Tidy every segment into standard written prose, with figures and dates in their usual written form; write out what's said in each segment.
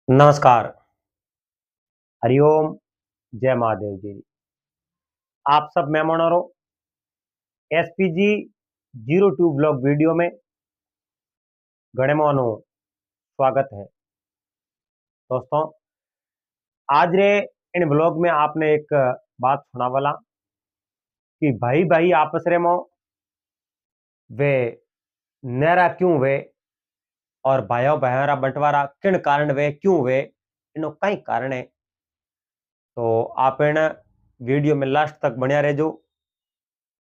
नमस्कार, हरिओम, जय महादेव जी। आप सब मेहमानों एसपीजी 02 ब्लॉग वीडियो में घणे मानो स्वागत है। दोस्तों, आज रे इन ब्लॉग में आपने एक बात सुना वाला कि भाई भाई आपस रे मो वे नेरा क्यों वे और भाइयों बहरा बंटवारा किन कारण वे क्यों वे इनो कई कारण है। तो आप इन वीडियो में लास्ट तक बनिया रहो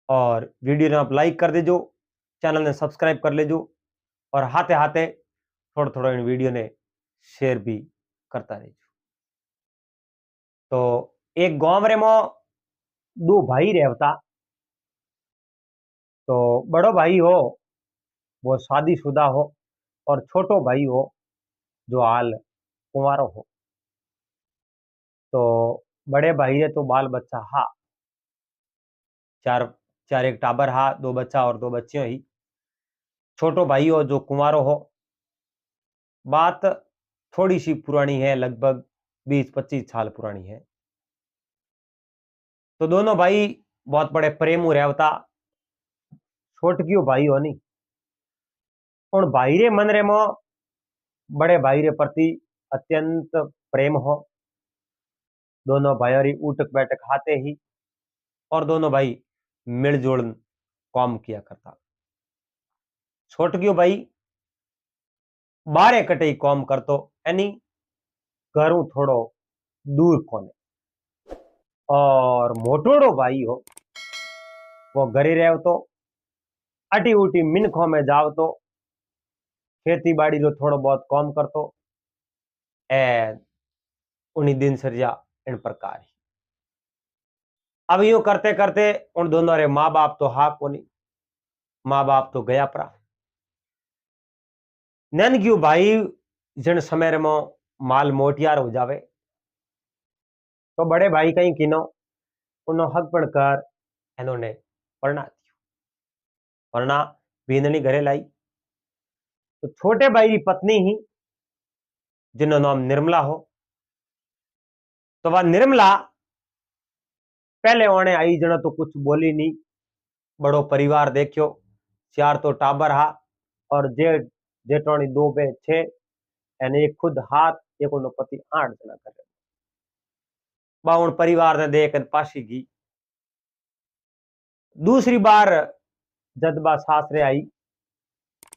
और वीडियो ने आप लाइक कर दीजो, चैनल ने सब्सक्राइब कर लेजो और हाथे हाथे थोड़ा थोड़ा इन वीडियो ने शेयर भी करता रहे। तो एक गांव रे मो दो भाई रहता। तो बड़ो भाई हो वो शादीशुदा हो और छोटो भाई हो जो हाल कुंवारो हो। तो बड़े भाई रे तो बाल बच्चा हा, चार चार एक टाबर हा, दो बच्चा और दो बच्चियों ही। छोटो भाई हो जो कुंवारो हो, बात थोड़ी सी पुरानी है, लगभग 20-25 साल पुरानी है। तो दोनों भाई बहुत बड़े प्रेम रहता। छोटकियो भाई हो नी और भाई रे मन रे मो बड़े भाई रे प्रति अत्यंत प्रेम हो। दोनों भाइयों री उठक बैठक हाथे ही और दोनों भाई मिलजुल काम किया करता। छोटकियो भाई बारे कटे ही काम करतो, यानी घरों थोड़ो दूर कोने। और मोटोड़ो भाई हो वो घरे रहो तो अटी उटी मिनखों में जाओ तो खेती बाड़ी रो थोड़ो बहुत काम करतो। ए उन्हीं दिनचर्या इन प्रकार ही। अब यूं करते करते उन दोनों रे माँ बाप तो हा कोनी, माँ बाप तो गया परा। नैन क्यों भाई जिन समय रे मो माल मोटियार हो जावे तो बड़े भाई कहीं किनो उन्हों हक पण कर इन्होंने पढ़ना दियो। पढ़ना बींदनी घरे लाई। तो छोटे भाई की पत्नी ही जिन्हों नाम निर्मला हो, तो वह निर्मला पहले ओने आई जनो तो कुछ बोली नहीं। बड़ो परिवार देखियो, चार तो टाबर हा और जेठ जेठोनी दो बे छे एने एक खुद हाथ एक उन्नो पति 8 जना करे। बाउन परिवार ने देख पासी की। दूसरी बार जद बा सासरे आई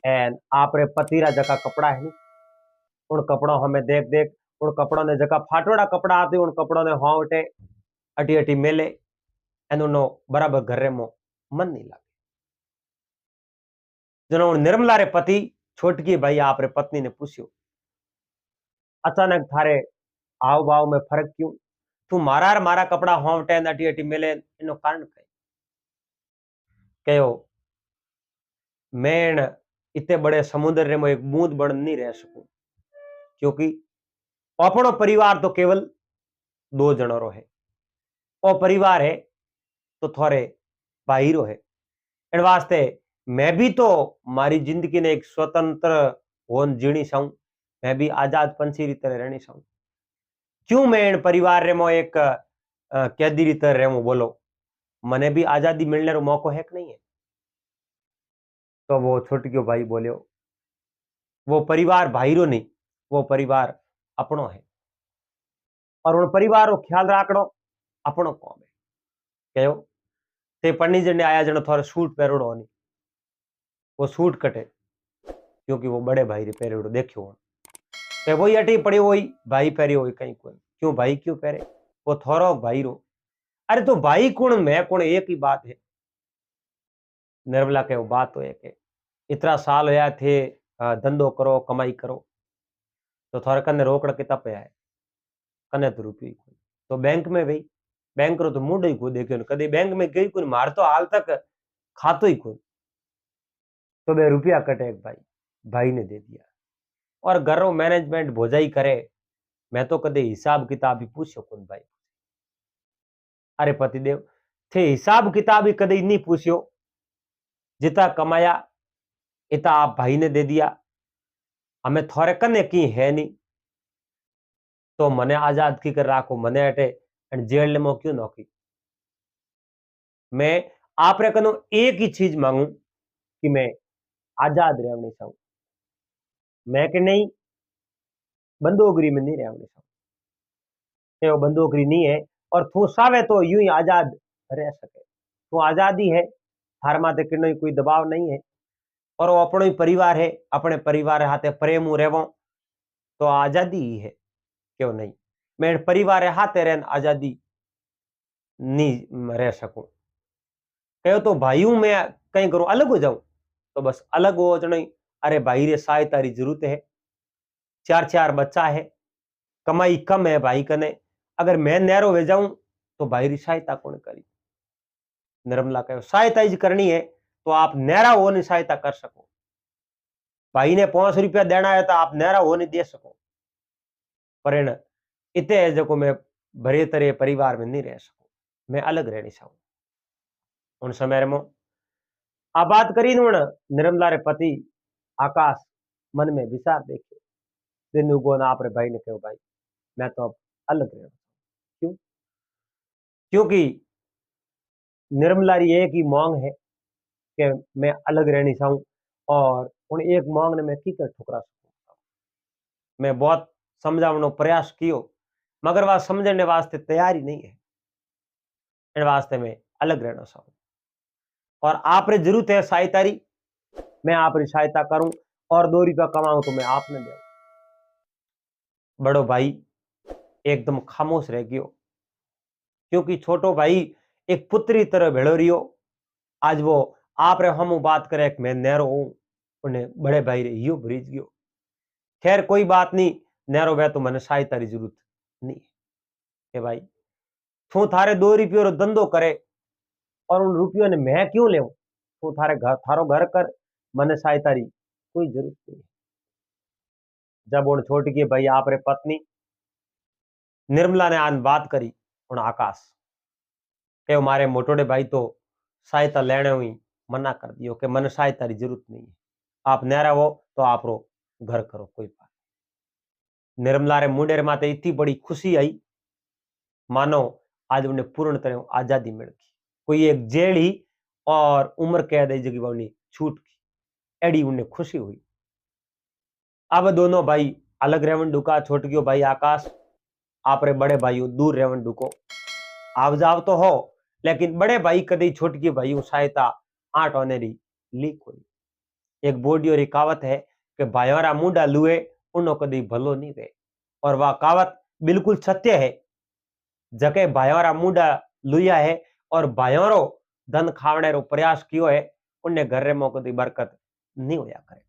एन आपरे पति रा जका कपड़ा है उन कपड़ों हमें देख देख उन कपड़ों ने जका फाटोड़ा कपड़ा आते उन कपड़ों ने हाँ उठे अटी अटी मेले एन उन्नो बराबर घर रे मो मन नहीं लगे। जनो निर्मला रे पति छोटकी भाई आप रे पत्नी ने पूछ्यो अचानक थारे आव भाव में फर्क क्यों, तू मारा और मारा कपड़ा हाँ उठे अटी अटी मेले इनो कारण कहो मैं इतने बड़े समुद्र रे में एक बूंद बन नहीं रह सकूं क्योंकि अपनो परिवार तो केवल 2 जनों रो है और परिवार है तो थोड़े बाहिरो है। इन वास्ते मैं भी तो मारी जिंदगी ने एक स्वतंत्र होन जीनी चाहूं, मैं भी आजाद पंछी री तरह रहनी चाहूं। क्यों मैं इन परिवार रे मो एक कैदी री तरह रहूं, बोलो मने भी आजादी मिलने रो मौको है कि नहीं है। तो वो छोटकियो भाई बोलियो वो परिवार भाईरो नहीं, वो परिवार अपनो है और उन परिवार रो ख्याल राखणो अपनो काम है। कहो ते पन्नी जने आया जनो थोड़ा सूट पहरोड़ो नहीं, वो सूट कटे क्योंकि वो बड़े भाई रे पहरोड़ो देखियो हो। ते वही अटी पड़ी वही भाई पहरी हुई कहीं कोई क्यों भाई क्यों पहरे, वो थोरो भाई रो। अरे तो भाई कौन मैं कौन एक ही बात है। निर्मला के वो बात तो एक है, इतना साल होया थे धंधो करो कमाई करो तो थोड़े कने रोकड़ कितना पे है, कने तो रुपये तो बैंक में भाई बैंक रो तो मुंड ही को देखियो कदे बैंक में गई कोई मार तो हाल तक खातो ही कोई। तो 2 रुपया कटे एक भाई भाई ने दे दिया और घरों मैनेजमेंट भोजाई करे। मैं तो कदे हिसाब किताब ही पूछो कौन भाई। अरे पतिदेव थे हिसाब किताब ही कदे नहीं पूछियो, जितना कमाया इतना आप भाई ने दे दिया, हमें थोड़े कने की है नहीं। तो मने आजाद की कर राखो, मने अटे जेल में क्यों नौकरी। मैं आपरे कनु एक ही चीज मांगू कि मैं आजाद रहनी चाहूं, मैं कि नहीं बंदूकरी में नहीं रहनी चाहूं, ये वो बंदूकरी नहीं है। और तू सावे तो यूं ही आजाद रह सके, तू आजादी है, थार माते किनो कोई दबाव नहीं है, और वो अपनो ही परिवार है, अपने परिवार हाथे प्रेम रेवो तो आजादी ही है, क्यों नहीं। मैं परिवार हाथे रहन आजादी नहीं रह सकूं, कहो तो भाइयों मैं कहीं करूं अलग हो जाऊं, तो बस अलग हो नहीं। अरे भाई रे सहायता री जरूरत है, चार चार बच्चा है, कमाई कम है भाई कने, अगर मैं नहरो हो जाऊं तो भाई री सहायता कौन करी। निर्मला कहो सहायता ही करनी है तो आप नहरा हो नहीं सहायता कर सको, भाई ने 500 रुपया देना है तो आप नहरा हो नहीं दे सको, पर इतने है जो मैं भरे तरह परिवार में नहीं रह सकूं, मैं अलग रहनी चाहूं। उन समय में आ बात करी निर्मला रे पति आकाश मन में विचार देखे, दिन उगो ना आपरे भाई ने कहो भाई मैं तो अब अलग रहना, क्यों, क्योंकि निर्मला री एक ही मांग है कि मैं अलग रहनी चाहूं, और उन एक मांग ने मैं की कर ठुकरा सकूं। मैं बहुत समझावनो प्रयास कियो, मगर वह समझने वास्ते तैयारी नहीं है, इन वास्ते मैं अलग रहना चाहूं, और आप रे जरूरत है सहायता री, मैं आप री सहायता करूं, और 2 रुपया कमाऊं तो मैं आपने दे। बड़ो भाई एकदम खामोश रह गयो, क्योंकि छोटो भाई एक पुत्री तरह भेड़ो रियो। आज वो आप रे हम बात करे मैं नहरो हूं, उन्हें बड़े भाई रे यो भरीज गयो। खैर कोई बात नहीं, नहरो वे तो मैंने सहायता की जरूरत नहीं है भाई, तू थारे 2 रुपये रो धंधो करे और उन रुपयों ने मैं क्यों ले, तू थारे घर थारो घर कर, मैंने सहायता री कोई जरूरत नहीं है। जब उन छोट के भाई आप रे पत्नी निर्मला ने आन बात करी उन आकाश के मारे मोटोड़े भाई तो सहायता लेने हुई मना कर दियो कि मन सहायता की जरूरत नहीं है, आप नहरा हो तो आप रो घर करो कोई बात। निर्मला रे मुंडे माते इतनी बड़ी खुशी आई मानो आज उन्हें पूर्ण तरह आजादी मिल गई, कोई एक जेल ही और उम्र कैद है जगह उन्हें छूट गई, एडी उन्हें खुशी हुई। अब दोनों भाई अलग रेवन डुका, छोट गयो भाई आकाश आप रे बड़े भाई दूर रेवन डुको, आव जाव तो हो लेकिन बड़े भाई कदी छोटकी भाई सहायता आठ होने री लीक हुई। एक बोडियो री कहावत है कि भाइयोरा मुंडा लुए उनो कदी भलो नहीं वे, और वह कहावत बिल्कुल सत्य है। जके भाइयोरा मुंडा लुया है और भाइयोरो धन खावने रो प्रयास कियो है, उन्हें घर में कदी बरकत नहीं होया करे।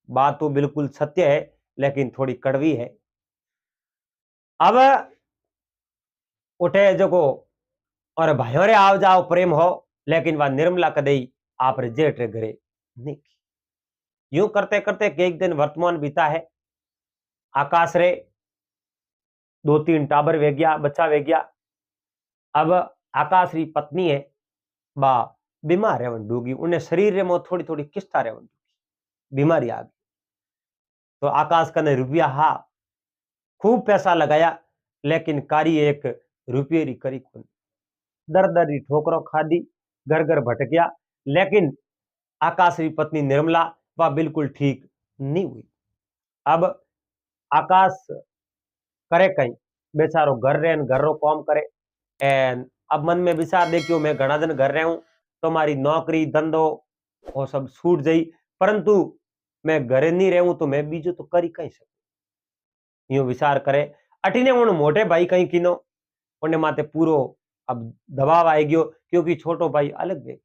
बात तो बिल्कुल सत्य है लेकिन थोड़ी कड़वी है। अब उठे जो और भाइयों रे आव जाओ प्रेम हो, लेकिन वह निर्मला कदई आप रे जेठ रे घरे नहीं की। यूं करते करते एक दिन वर्तमान बीता है, आकाश रे 2-3 टाबर वे गया, बच्चा वे गया। अब आकाश री पत्नी है बा बीमार है डूगी, उन्हें शरीर रे में थोड़ी थोड़ी किस्ता रे बीमारी आ गई। तो आकाश कने रुपया हा खूब पैसा लगाया, लेकिन कारी एक रुपये री करी कौन, दर दर री ठोकरों खादी, घर घर भटकिया, लेकिन आकाश की पत्नी निर्मला वह बिल्कुल ठीक नहीं हुई। अब आकाश करे कहीं बेचारो घर रहे घर रो काम करे, एन अब मन में विचार देखियो मैं घना दिन घर रहे हूं तो मारी नौकरी धंधो वो सब छूट जाई, परंतु मैं घरे नहीं रहूं तो मैं बीजो तो करी कहीं सकूं। यूं विचार करे अटीने उन मोटे भाई कहीं किनो उन्हें माते पूरो अब दबाव आई गयो, क्योंकि छोटो भाई अलग गए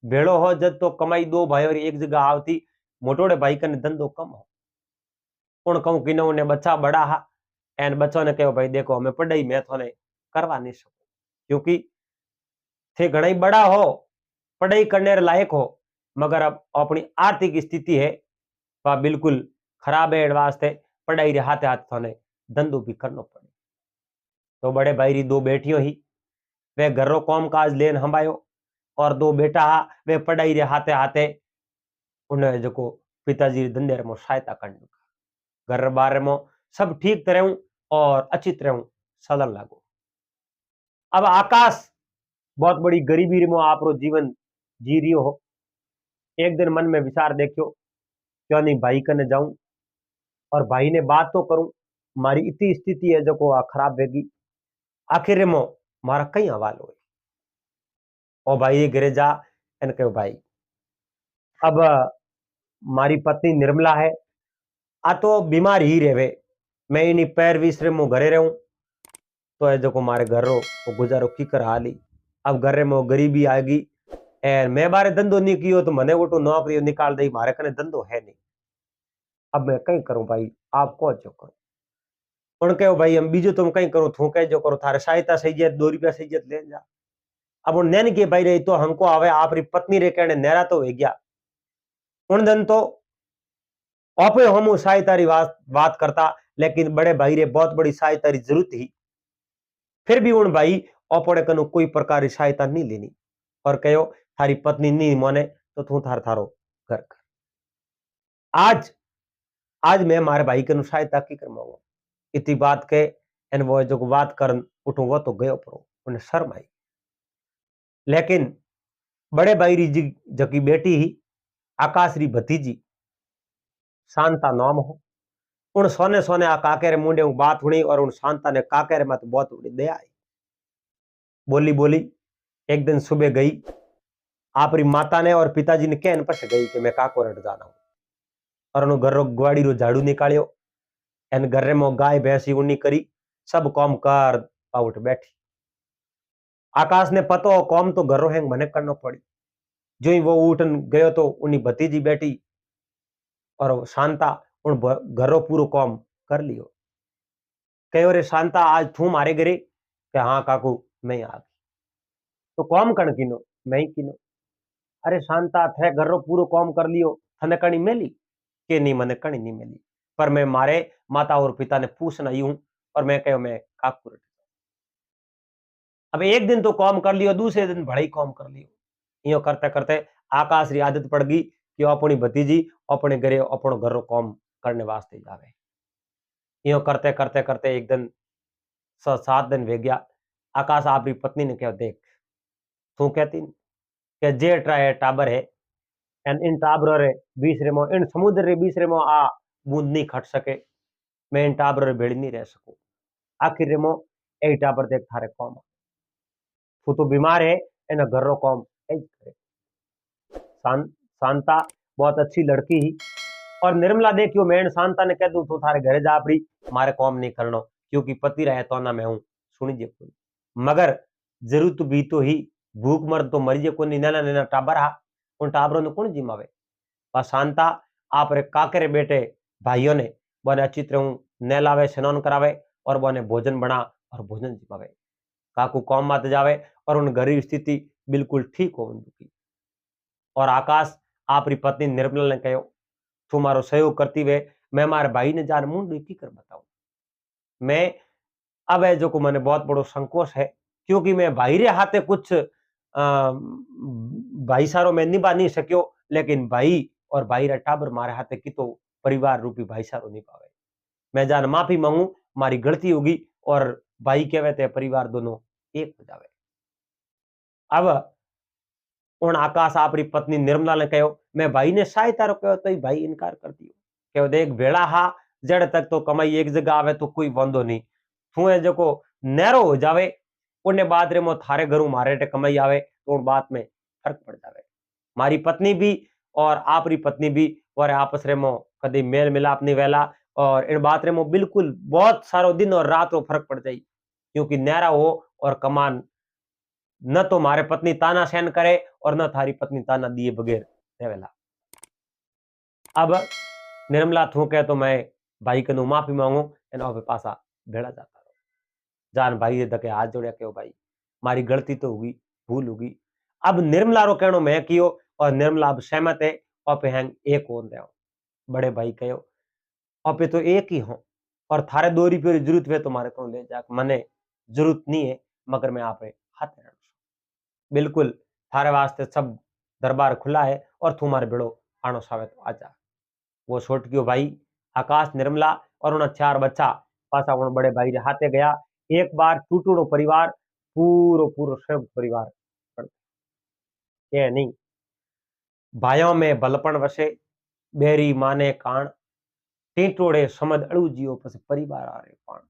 भेड़ो हो जब तो कमाई 2 भाई और एक जगह आवती, मोटोड़े भाई कने धंधो कम हो। उन कहूं कि ने बच्चा बड़ा हा एन बच्चों ने कहो भाई देखो हमें पढ़ाई मैं थोने करवा नहीं सकूं, क्योंकि थे घना ही बड़ा हो पढ़ाई करने लायक हो, मगर अब अपनी आर्थिक स्थिति है वह बिल्कुल खराब है, वास्ते पढ़ाई रे हाथे हाथ थोने धंधो भी करनो पड़े। तो बड़े भाई री 2 बेटियों ही वे घरों काम काज लेन हंबायो, और 2 बेटा हा वे पढ़ाई रे हाथे हाथे उन्हें जो पिताजी धंधे में सहायता करने, घर बार में सब ठीक तरह और अच्छी तरह सलण लागो। अब आकाश बहुत बड़ी गरीबी में आप रो जीवन जी रियो हो। एक दिन मन में विचार देखियो, क्यों नहीं भाई कने जाऊं और भाई ने बात तो करूं। मारी इतनी स्थिति है जो को खराब वेगी, आखिर में मारा कई हवाल हो। और भाई घरे जा एन कहो भाई, अब मारी पत्नी निर्मला है, आ तो बीमार ही रहे, मैं इन्हीं पैर विसरे मु घरे रहूं तो है जो मारे घर रो वो गुजारो की कर हाली। अब घर में गरीबी आएगी और मैं बारे धंधो नहीं कियो तो मने वो तो नौकरी निकाल दई, मारे कने धंधो है नहीं। अब मैं कहीं करूं भाई, आप को जो करो उन कहो भाई हम बीजो तुम कहीं करो, थू कह जो करो, थारे सहायता सही जे 2 रुपया सही जे ले जा। अब उन नैन के भाई रही तो हमको आवे आप री पत्नी रे कहने नहरा तो हो गया। उन दिन तो आपे हम सहायता री बात करता, लेकिन बड़े भाई रे बहुत बड़ी सहायता री जरूरत ही, फिर भी उन भाई अपने कनु कोई प्रकार की सहायता नहीं लेनी और कहो थारी पत्नी नहीं माने तो तू थार थारो घर कर। आज आज मैं मारे भाई कनु सहायता की कर मांगू इतनी बात के एन वो जो बात करन उठू वो तो गयो परो उन्हें शर्म आई। लेकिन बड़े भाई री जकी बेटी ही आकाश री भतीजी शांता नाम हो, उन सोने सोने आ काके रे मुंडे बात हुई और उन शांता ने काके रे मत बहुत बड़ी दया आई। बोली बोली एक दिन सुबह गई आपरी माता ने और पिताजी ने कहन पछ गई कि मैं काको रट जाना हूं और उन घर ग्वाड़ी रो झाड़ू निकालियो एन घर में गाय भैंसी उन्नी करी सब काम कर पाउट बैठी। आकाश ने पतो कौम तो घरों हैंग मने करनो पड़ी। जो ही वो उठन गयो तो उन्हीं भतीजी बैठी और शांता उन घरों पूरो काम कर लियो। कहो रे शांता आज तू मारे घरे कि हाँ काकू मैं आ गई। तो कौम कण किनो मैं ही किनो। अरे शांता थे घरों पूरो काम कर लियो, थने कणी मेली के नहीं, मने कणी नहीं मिली, पर मैं मारे माता और पिता ने पूछना ही हूं और मैं कहो मैं काकू रट। अब एक दिन तो काम कर लियो, दूसरे दिन बड़े ही काम कर लियो। यो करते करते आकाश री आदत पड़ गई कि अपनी भतीजी अपने घरे अपनो घर रो काम करने वास्ते जावे। यो करते करते करते एक दिन 7 दिन वे गया। आकाश आपरी पत्नी ने कहा देख तू कहती कि जे ट्राए टाबर है एन इन टाबर रे बीच रे मो इन समुद्र रे बीच रे मो आ बूंद नहीं खट सके, मैं इन टाबर रे भेड़ी नहीं रह सकूं। आखिर रे मो ए टाबर देख थारे काम तू तो बीमार है एना घर रो काम ए करे। शांता बहुत अच्छी लड़की ही और निर्मला देखियो मैं शांता ने कह दूं तू थारे घरे जा पड़ी, मारे काम नहीं करनो क्योंकि पति रहे तो ना मैं हूं सुनी जे कोई, मगर जरूरत भी तो ही भूख मर तो मरी जे कोनी नैना नैना टाबर हा उन टाबरों ने कौन जिमावे। पर शांता आप रे काकरे बेटे भाइयों ने बने अच्छी तरह नहलावे स्नान करावे और बने भोजन बना और भोजन जिमावे। काकू काम मत जावे और उन गरीब स्थिति बिल्कुल ठीक हो उनकी। और आकाश आपरी पत्नी निर्मला ने कहो तू मारो सहयोग करती वे, मैं मारे भाई ने जान मुंड की कर बताऊं। मैं अब है जो को मैंने बहुत बड़ो संकोच है क्योंकि मैं भाई रे हाथे कुछ भाई सारो मैं निभा नहीं सक्यो, लेकिन भाई और भाई रा टाबर मारे हाथे की तो परिवार रूपी भाई सारो नहीं पावे। मैं जान माफी मांगू, मारी गलती होगी और भाई कहवे ते परिवार दोनों एक हो जावे। अब उन आकाश आपरी पत्नी निर्मला ने कहो मैं भाई ने सहायता रो कहो तो भाई इनकार कर दियो। कहो देख भेड़ा हा जड़ तक तो कमाई एक जगह आवे तो कोई वांधो नहीं, तू है जो नैरो हो जावे उन्हें बाद रे मो थारे घरों मारे टे कमाई आवे तो उन बात में फर्क पड़ जावे। मारी पत्नी भी और आपरी पत्नी भी और आपस रे मो कदी मेल मिलाप नहीं वेला और इन बात रे मो बिल्कुल बहुत सारो दिन और रात रो फर्क पड़ जाई क्योंकि न्यारा हो और कमान न तो मारे पत्नी ताना सहन करे और न थारी पत्नी ताना दिए बगैर रहेला। अब निर्मला थू कहे तो मैं भाई कनु माफी मांगू एना पासा भेड़ा जाता रहो। जान भाई धके हाथ जोड़िया कहो भाई मारी गलती तो होगी भूल होगी। अब निर्मला रो कहनो मैं कियो और निर्मला अब सहमत है और हैंग एक हो रहे बड़े भाई कहो और तो एक ही हो और थारे 2 रुपये की जरूरत है तुम्हारे को ले जा मने जरूरत नहीं है, मगर मैं आप हाथ में बिल्कुल थारे वास्ते सब दरबार खुला है और तुम्हारे बेड़ो आनो सावे तो आजा। वो छोटकियो भाई आकाश निर्मला और उन 4 बच्चा पासा उन बड़े भाई रे हाथे गया। एक बार टूटूड़ो परिवार पूरो पूरो संयुक्त परिवार के नहीं। भाइयों में भलपण वसे बेरी माने कान टीटोड़े समझ अड़ू जियो पस परिवार आ रे पान।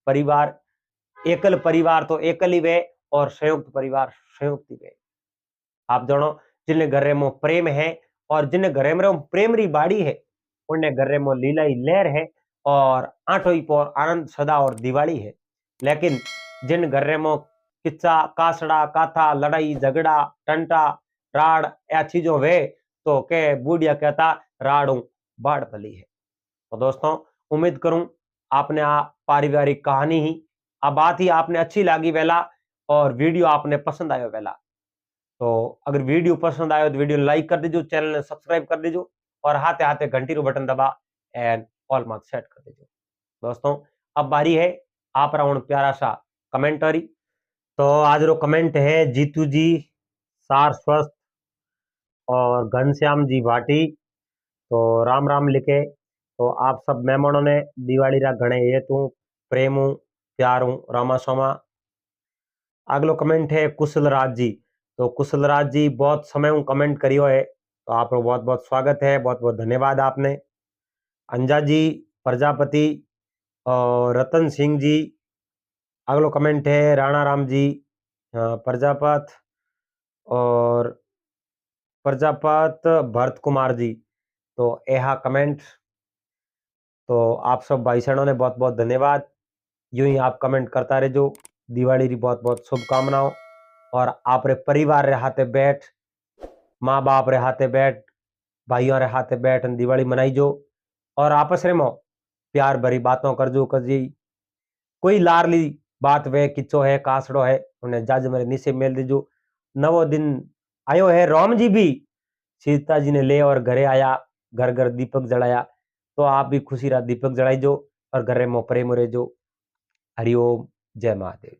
परिवार एकल परिवार तो एकल ही वे और संयुक्त परिवार संयुक्त ही वे। आप जानो जिन्हें घरे में प्रेम है और जिन्हें घरे में प्रेम री बाड़ी है उन्हें घरे में लीला ही लहर है और आठों ही पर आनंद सदा और दिवाली है। लेकिन जिन घरे में किस्सा कासड़ा काथा लड़ाई झगड़ा टंटा राड़ या चीजों वे तो के बूढ़िया कहता राड़ू बाढ़ भली है। तो दोस्तों उम्मीद करूं आपने आ पारिवारिक कहानी ही आ बात ही आपने अच्छी लगी वेला और वीडियो आपने पसंद आयो वेला। तो अगर वीडियो पसंद आयो तो वीडियो लाइक कर दीजिए, चैनल ने सब्सक्राइब कर दीजिए और हाथे हाथे घंटी रो बटन दबा एंड ऑल मार्क सेट कर दीजिए। दोस्तों अब बारी है आप राउंड प्यारा सा कमेंटरी। तो आज रो कमेंट है जीतू जी सार स्वस्थ और घनश्याम जी भाटी। तो राम राम लिखे। तो आप सब मेहमानों ने दिवाली रा घणे ये तू प्रेम हूं प्यार हूं रामा सोमा। अगलो कमेंट है कुशल राज जी। तो कुशल राज जी बहुत समय हूं कमेंट करियो है तो आपको बहुत बहुत स्वागत है, बहुत बहुत धन्यवाद आपने। अंजा जी प्रजापति और रतन सिंह जी। अगलो कमेंट है राणा राम जी प्रजापत और प्रजापत भरत कुमार जी। तो यह कमेंट तो आप सब भाई बहनों ने बहुत बहुत धन्यवाद। यूं ही आप कमेंट करता रहो। दिवाली की बहुत बहुत शुभकामनाओं और आप रे परिवार रे हाथे बैठ माँ बाप रे हाथे बैठ भाइयों रे हाथे बैठ दिवाली मनाई जो और आपस रे मो प्यार भरी बातों कर जो कजी कोई लारली बात वे किचो है कासड़ो है उन्हें जज मेरे नीचे मेल दीजो। नवो दिन आयो है राम जी भी सीता जी ने ले और घरे आया, घर घर दीपक जलाया। तो आप भी खुशी रात दीपक जलाई जो और घरे में प्रेम रह जो। हरिओम जय महादेव।